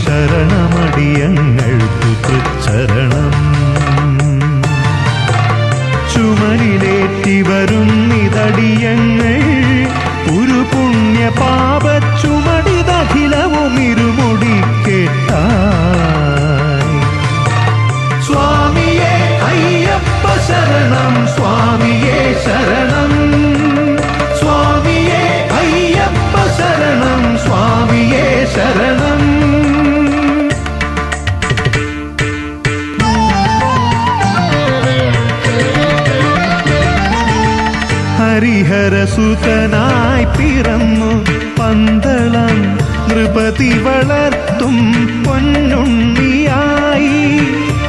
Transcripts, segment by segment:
ശരണമടിയങ്ങൾക്കു തൃച്ചരണം. ചുമലിലേറ്റി വരുന്നിതടിയങ്ങൾ ഒരു പുണ്യ പാപ ചുമടിതഖിലവും ഇരുമുടിക്കെട്ടായി. സ്വാമിയേ അയ്യപ്പ ശരണം, സ്വാമിയേ ശരണം, സ്വാമിയേ അയ്യപ്പ ശരണം, സ്വാമിയേ ശരണം. ഹരിഹരസുതനായി പിറന്നു പന്തളം നൃപതി വളർത്തും പൊന്നുണ്ണിയായി.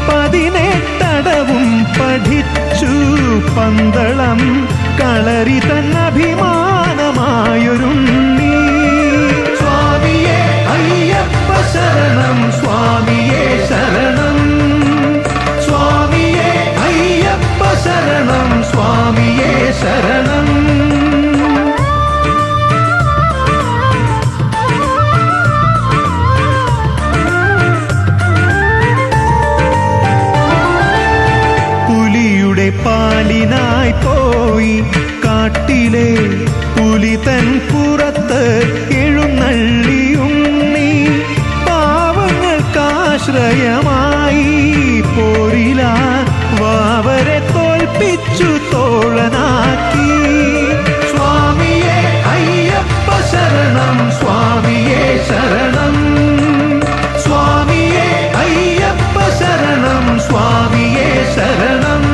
18 പഠിച്ചു പന്തളം കളരി തന്നഭിമാനമായൊരുണ്ണി. സ്വാമിയേ അയ്യപ്പ ശരണം, സ്വാമിയേ ശരണം, സ്വാമിയേ അയ്യപ്പ ശരണം, സ്വാമിയേ ശരണം. പാലിനായി പോയി കാട്ടിലെ പുലി തൻ പുറത്ത് എഴുന്നള്ളിയുണ്ണി. പാവങ്ങൾക്കാശ്രയമായി പോരില വാവരെ തോൽപ്പിച്ചു തോളനാക്കി. സ്വാമിയേ അയ്യപ്പ ശരണം, സ്വാമിയേ ശരണം, സ്വാമിയേ അയ്യപ്പ ശരണം, സ്വാമിയേ ശരണം.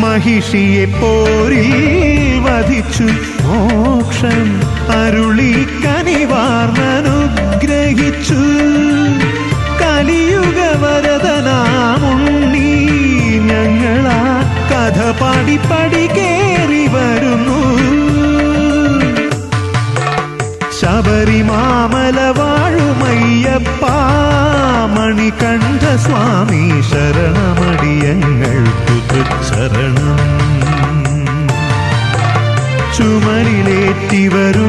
മഹിഷിയെ പോരിൽ വധിച്ചു മോക്ഷം അരുളി കനിവാർന്നനുഗ്രഹിച്ചു. കലിയുഗ വരദനാമുണ്ണി ഞങ്ങളാ കഥ പാടി പടി കേറി വരുന്നു. ശബരിമാമല വാഴുമയ്യപ്പ മണികണ്ഠ സ്വാമി ശരണമടിയങ്ങൾക്കു തൃച്ചരണം. ചുമലിലേറ്റി വരും